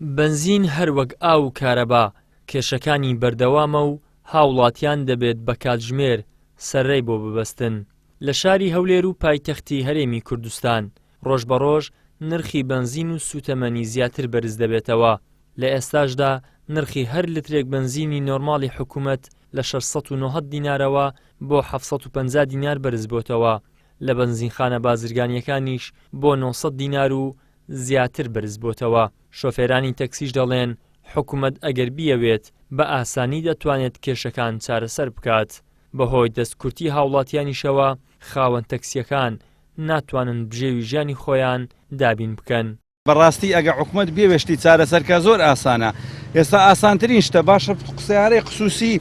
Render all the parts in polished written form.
بنزین هەروەک ئاو و کارەبا کێشەکانی بەردەوامە و هاوڵاتیان دەبێت بە کاتژمێر سەرڕێی بۆ ببەستن. لە شاری هەولێر و پایتەختی هەرێمی کوردستان ڕۆژ بە ڕۆژ نرخی بنزین و سوتەمەنی زیاتر بەرز دەبێتەوە. لە ئێستاشدا نرخی هەر لترێک بنزینی نۆرماڵی حکوومەت لە 690 دینارەوە بۆ 750 دینار بەرز بۆتەوە. لە بنزینخانە بازرگانیەکانیش بۆ 900 دینار و زیاتر بەرز بۆتەوە. شۆفێرانی تەکسیش دەڵێن حکوومەت ئەگەر بیەوێت بە ئاسانی دەتوانێت کێشەکان چارەسەر بکات. بەهۆی دەستکورتی هاوڵاتیانیشەوە خاوەن تەکسیەکان ناتوانن بژێوی ژیانی خۆیان دابین بکەن. بەڕاستی ئەگە حکوومەت بێوێشتی چارەسەرکە زۆر ئاسانە. ئێستا ئاسانترین شتە باشە قسەیارەی خصوصی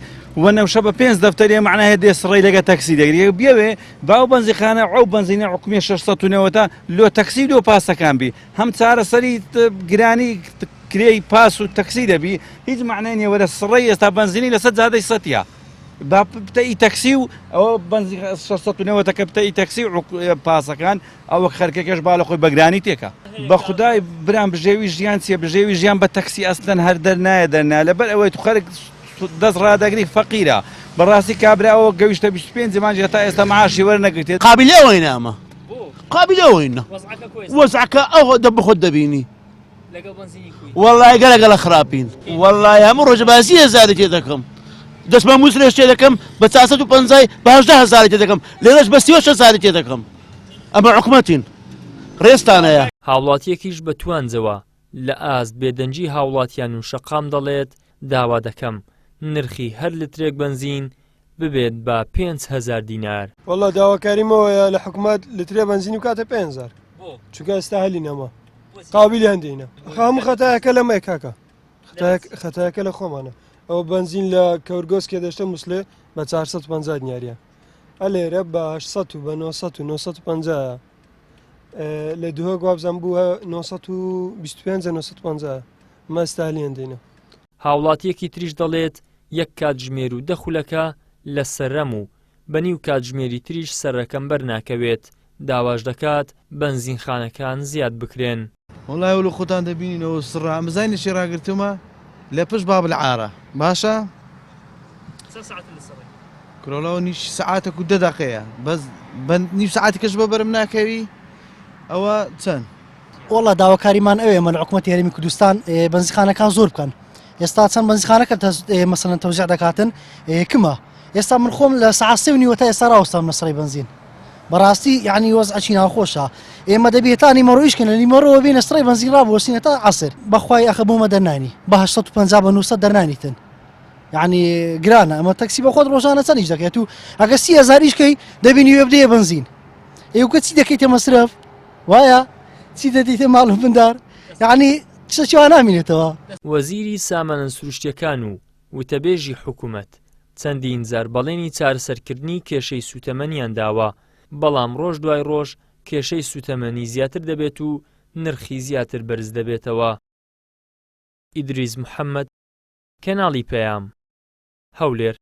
وەنەوشە بە 5 دەفتەرێ معناهەیە دێسڕێی لەگە تەکسی دەگرێت بێوێ باو بنزیخانە ئەو بنزینە حکومی 690 لۆ تەکسی لۆ پاسەکان بی هەم چارەسەری گرانی کرێی پاس و تەکسی دەبی هیچ معنای نیە وەرە سڕێی ئێستا بنزینی لەسەر جادەی سەتیە با بتەئی تەکسی و ئەوە بنزی 690 کە بتەئی تەکسی و پاسەکان ئەوە خەرکەکەش با لە خۆی بەگرانی تێکە. بە خودای برام بژێوی ژیان چیە بژێوی ژیان بە تەکسی ئەسلەن هەر دەرنایە دەرنا لەبەر ئەوەی تو خەرک دەست ڕادەگری فەقیرە بەڕاستی کابراەوە گەویشتە 25 مانجی تا ئێستا معاشی وەرنەگرێت قابلەوەی نامە قابلەوەینە وەزعەکە ئەو دە خۆت دەبینی وەڵای گەلەگەلە خراپین وەڵای هەموو ڕۆژە باسی هەزاری تێ دەکەم دەستمە مووسێش تێ دەکەم بە 450 بە 18 تێ دەکەم لێرەش بە 36 تێ دەکەم. ئەمە حکومەتین ڕێستانەیە. هاوڵاتیەکیش بە توانجەوە لە ئاست بێدەنجی هاوڵاتیان و شەقام دەڵێت داوا دەکەم نرخی هەر لترێک بنزین ببێت بە 5,000 دینار. وەڵا داواکاریمەوەیە لە حکوومەت لترێ بنزین و کاتە 5,000 چونکە ئێستا هەلی نەما قابلی هەندێنە هەموو خەتایەکە لەمای کاکە خەتایەکە لە خۆمانە ئەو بنزین لە کەورگۆسکێ دەشتە مووسڵێ بە 450 دیاریە ئەلێرە بە 800 و بە 900 و 950 لە دووە گوابزان بووە 925 950 مەستالی هەندێنە. هاوڵاتیەکی تریش دەڵێت یەک کاتژمێر و دەخولەکە لە سەررەم و بەنیو کاتژمێری تریش سەرەکەم بەرناکەوێت داواش دەکات بەنزینخانەکان زیاد بکرێن. وڵای وڵ خۆتان دەبینینەوە سڕ مزانیشی ڕاگرتومە لە پشت باب لە عارە باشە کرۆڵەوە نیش سەعاتێک و 10 دقەیە بەس نیو سەعاتی کەش بە بەرم ناکەوی ئەوە چەند وڵا داواکاریمان ئەوێ مە لە حکوومەتی هەرێمی کوردستان بنزیخانەکان زۆر بکەن. ئێستا چەند بنزیخانەکە مەسەڵەن تەوزیع دەکاتن کمە ئێستا من خۆم لە سەعات 3:30 تا ئێستا ڕاوەستام لە سڕی بنزین بەڕاستی یعنی وەزعی ناخۆشە. ئێمە دەبێتان نیمەڕۆیشکن لە نیمەڕۆوە بینە سڕی بنزین ڕابوەستینە تا عەسر بەخوای ئەخە بۆمە دەرنانی بە 850 بە 900 دەرنانیتن یعنی گرانە ئەمە تەکسی بە خۆت ڕۆژانە چەندیش دەکەێت و ئەگە 30,000 ئیشکەی دەبینی وێ بدەیە بنزین ئێوکە چی دەکەیتە مەسرف وایە چی دەدەیتە ماڵ و بندار یعنی شتێکیان نامینێتەوە. وەزیری سامانە سروشتیەکان و وتەبێژی حکوومەت چەندین جار بەڵێنی چارەسەرکردنی کێشەی سوتەمەنیان داوە بەڵام ڕۆژ دوای ڕۆژ کێشەی سوتەمەنی زیاتر دەبێت و نرخی زیاتر بەرز دەبێتەوە. ئیدریس محەممەد کەناڵی پەیام هەولێر.